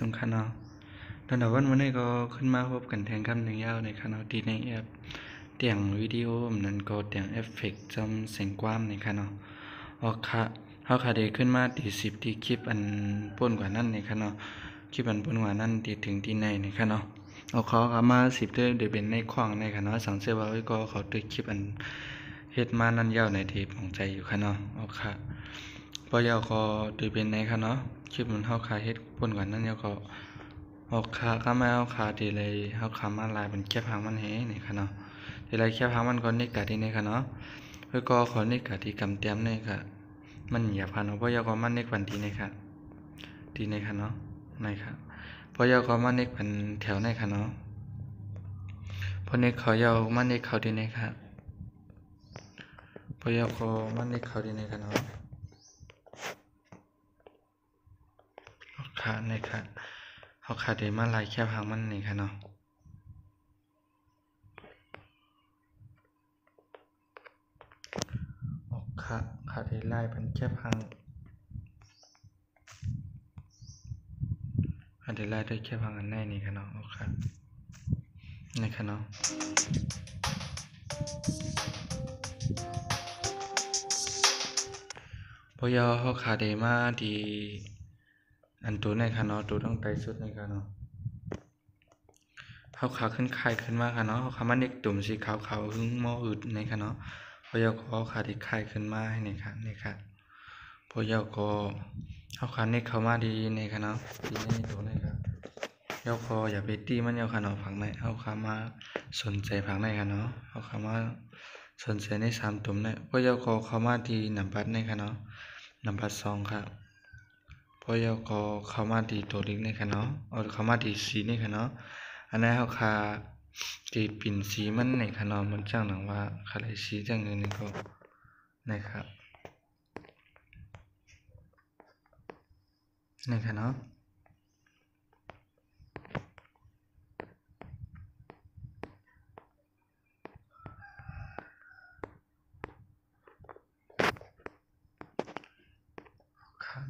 สงขลาตอนวันนี้ก็ขึ้นมาพบกันแทงคำหนึ่งยาวในคณะที่ในแอปเตียงวิดีโอนั้นก็เตียงเอฟเฟกต์จำเสียงความในคณะออกค่ะเขาคาเดขึ้นมาที่10ที่คลิปอันป่นกว่านั้นในคณะคลิปอันป่นกว่านั้นที่ถึงที่ในคณะเอาเขามา10เดือนเป็นในขวางในคณะสังเสริฐก็เขาตึกคลิปอันเฮ็ดมานั้นยาวในเทปของใจอยู่คณะเอาค่ะพอยาวก็ตึกเป็นในคณะคลิปมันเขาคาเฮ็ดป่นกว่านั้นยาวก็ออกขาก็มาเอาขาดีเลยเอาขามาลายเป็นแค่พังมันเฮ้นี่ค่ะเนาะดีเลยแค่พังมันก็นิกาที่นี่ค่ะเนาะแล้วก็ขอนิกาที่กำเตียมนี่ค่ะมันอย่าพันเพราะยาก็มันนิกวันที่นี่ค่ะที่นี่ค่ะเนาะนี่ค่ะเพราะยาก็มันนิกเป็นแถวนี่ค่ะเนาะเพราะนิกเขายาวมันนิกเขาที่นี่ค่ะเพราะยาก็มันนิกเขาที่นี่ค่ะเนาะค่ะนี่ค่ะเขาขาดได้มาลายแค่พังมันนี่ค่ะเนาะออกขาดได้ลายเป็นแค่พังขาดได้ลายด้วยแค่พังอันแน่นี่ค่ะเนาะออกค่ะนี่ค่ะเนาะพอยาเขาขาดได้มาดีอันตัวในค่ะเนาะตัวต้องไตสุดในค่ะเนาะเขาขาขึ้นไข่ขึ้นมาค่ะเนาะเขาขามันเด็กตุ่มสีขาวๆหึ่งหม้ออึดในค่ะเนาะพอยาก็ขาได้ไข่ขึ้นมาให้ในค่ะนี่ค่ะพอยาก็เขาขาเน็กเข้ามาดีในค่ะเนาะดีในตัวในค่ะยาก็อย่าไปตีมันยาค่ะเนาะผักในเขาขามาสนใจผักในค่ะเนาะเขาขามาสนใจใน3ตุ่มในพอยาก็เข้ามาดีน้ำปัดในค่ะเนาะน้ำปัด2ค่ะพอยาก็เข้ามาดีตัวเล็กในค่ะเนาะเอาเข้ามาดีสีในค่ะเนาะอันนั้นเขาขาดีปิ่นสีมันในค่ะเนาะมันจังหนังว่าขาได้สีจังเงินนี่ก็นะครับนี่ค่ะเนาะ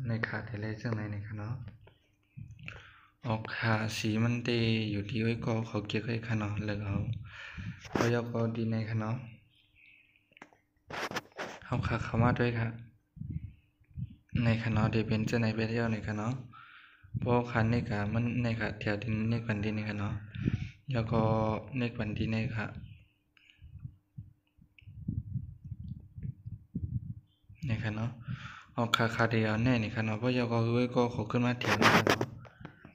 ในขาดอะไรจังไหนนี่ค่ะเนาะออกขาสีมันเตอยู่ที่ไว้ก็เขาเกี่ยวกับค่ะเนาะแล้วเอาพอยาก็ดีในค่ะเนาะเขาขาเข้ามาด้วยค่ะในค่ะเนาะได้เป็นจะไหนไปเที่ยวในค่ะเนาะเพราะคันในค่ะมันในค่ะแถวดินในวันดินในค่ะเนาะแล้วก็ในวันดินในค่ะในค่ะเนาะออกขาเดียวแน่นี่ค่ะเนาะเพราะยาก็ไว้ก็เขาขึ้นมาแถวนี้เนาะ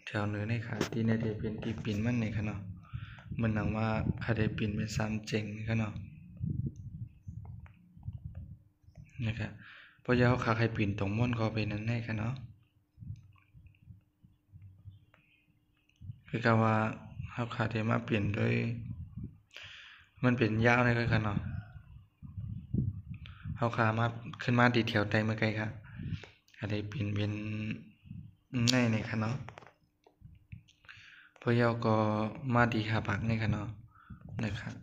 แถวเหนือในค่ะที่ในได้เป็นที่ปิ่นมันในค่ะเนาะมันหนังว่าขาได้ปิ่นเป็น3เจ๋งค่ะเนาะนะครับเพราะยาเขาขาใครปิ่นตรงม่อนก็เป็นนั้นแน่ค่ะเนาะคือการว่าเขาขาได้มาเปลี่ยนด้วยมันเป็นยาวเลยค่ะเนาะเขาขามาขึ้นมาดีแถวใต้เมื่อไกลค่ะขาได้ปิ่นเป็นในค่ะเนาะเพราะยาก็มาดีหาปักในค่ะเนาะนะครับ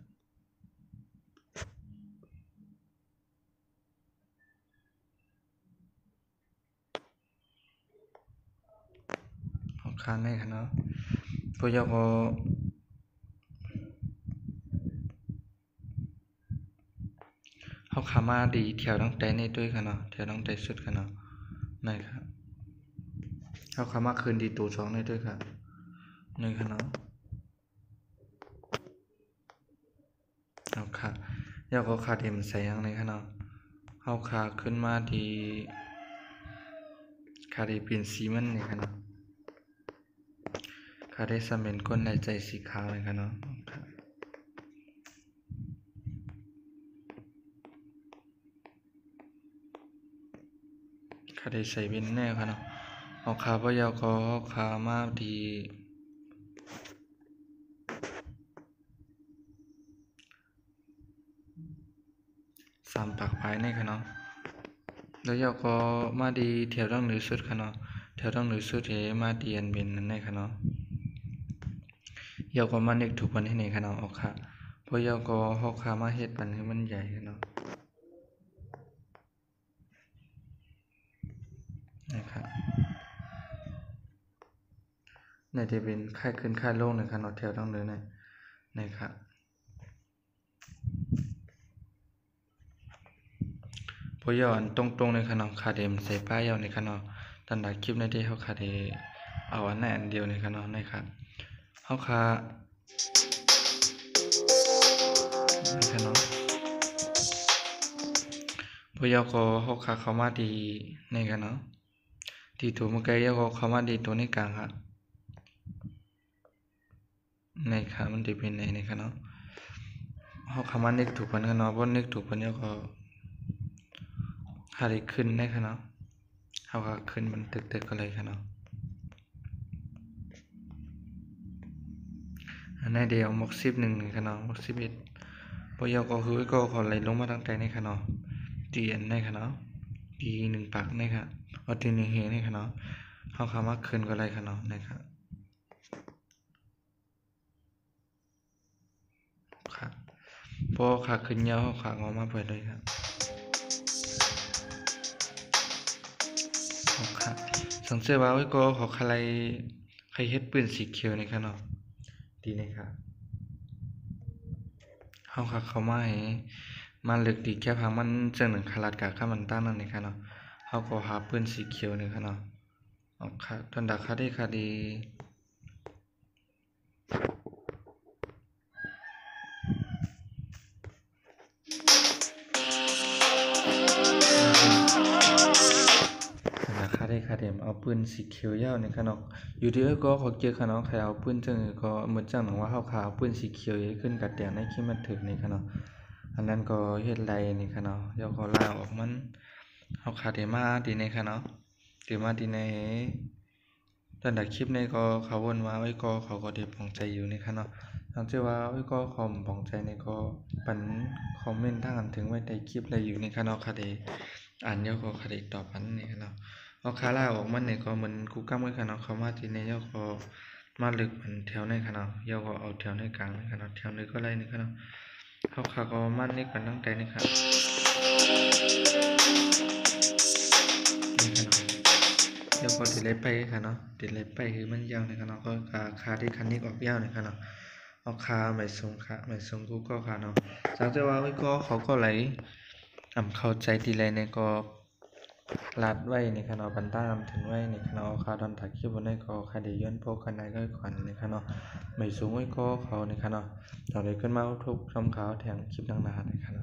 ข้างในค่ะเนาะพวกยาก็เขาขามาดีแถวต้องใจในด้วยค่ะเนาะแถวต้องใจสุดค่ะเนาะนี่ครับเขาขามาคืนดีตัว2ในด้วยค่ะนี่ค่ะเนาะเอาค่ะยาก็ขาเต็มใส่ยังในค่ะเนาะเขาขาขึ้นมาดีขาได้เปลี่ยนสีมันนี่ค่ะเนาะขาได้สำเป็นก้นในใจสีขาวเลยค่ะเนาะขาได้ใส่เป็นแน่ค่ะเนาะเอาขาพยาก็ขามาดี3ปากปลายในค่ะเนาะแล้วยาก็มาดีแถวต้องเหนือสุดค่ะเนาะแถวต้องเหนือสุดเฮมาดีอันเป็นนั่นในค่ะเนาะยาก็มาเน็กถูกปันให้ในค่ะเนาะเอาค่ะเพราะยาก็ฮอกขามาเฮ็ดปันให้มันใหญ่ค่ะเนาะนะครับ จะเป็นค่ายขึ้นค่ายลงนะครับเนาะแถวต้องเดินนะครับพอย้อนตรงๆในคันเนาะคาเดมใส่ป้ายยาวในคันเนาะตอนดักคลิปในที่เฮาคาเดเอาอันนั้นอันเดียวในคันเนาะนะครับเฮาคาในคันเนาะพอยก็เฮาคาเข้ามาดีในคันเนาะที่ตัวมันไกลยก็เข้ามาดีตัวในกลางครับในขามันจะเป็นในคันเนาะเฮาเข้ามานึกถูกกันคันเนาะบ่นึกถูกกันก็หาได้ขึ้นในคันเนาะเฮาก็ขึ้นมันตึกๆก็เลยคันเนาะอันนี้เดียวหมก11ในคันเนาะหมก11พอยก็คือก็ขอไหลลงมาตั้งแต่ในคันเนาะตีอันในคันเนาะตี1ปากในครับเอาตี1เฮในคันเนาะเฮาเข้ามาขึ้นก็เลยคันเนาะนะครับครับพอขาขึ้นยาวขาออกมาเปิดเลยครับครับสังเกตว่าก็ขอใครเฮ็ดปืนสีเขียวในครับเนาะดีนะครับเฮาคักเข้ามาให้มันลึกดีแค่พังมันจังหนึ่งขลาดกะข้ามันตั้งนั่นในครับเนาะเฮาก็หาปืนสีเขียวในครับเนาะครับตอนดักคาได้คาดีราคาได้คาเดมเอาปืนสีเขียวยาวในขนอกอยู่ที่ก็ขอเกี่ยวขนอกใครเอาปืนจังก็เหมือนจังหนังว่าเฮาขาวปืนสีเขียวขึ้นกับแต่งในคิดมันถึกในขนอกอันนั้นก็เฮ็ดไรในขนอกเดี๋ยวก็ลาออกมันเฮาขาดได้มาดีในขนอกดีมาดีในตอนดักคลิปในก็เขาวนมาไว้ก็เขาก็ได้ปองใจอยู่ในขนอกทางที่ว่าไว้ก็คอมปองใจในก็ปันคอมเมนต์ทางอันถึงไว้ในคลิปอะไรอยู่ในขนอกคาเดอ่านเดี๋ยวก็คาเดตอบอันในขนอกเอาคาล่าออกมันเนี่ยก็เหมือนกูกั้มไว้ขนาดเขามาทีในย่อก็มาลึกเหมือนแถวในขนาดย่อก็เอาแถวในกลางในขนาดแถวในก็ไล่ในขนาดเขาขาก็มันนี่กันตั้งแต่นี่ครับนี่ขนาดย่อก็ติดเลยไปขนาดติดเลยไปคือมันยาวในขนาดก็ขาที่คันนี้ออกยาวในขนาดเอาขาไม่ทรงขาไม่ทรงกูก็ขาเนาะสังเกตว่าไอ้ก็เขาก็ไหลเข้าใจทีไรในก็ลัดไว้ในขณะบันต้ามถึงไว้ในขณะคาดอนถักคิบนในก็คาเดย้อนโปกันในก็ขวัญในขณะไม่สูงไว้ก็เขาในขณะเราได้ขึ้นมาทุกชมขาวแทงคลิปดังนาในขณะ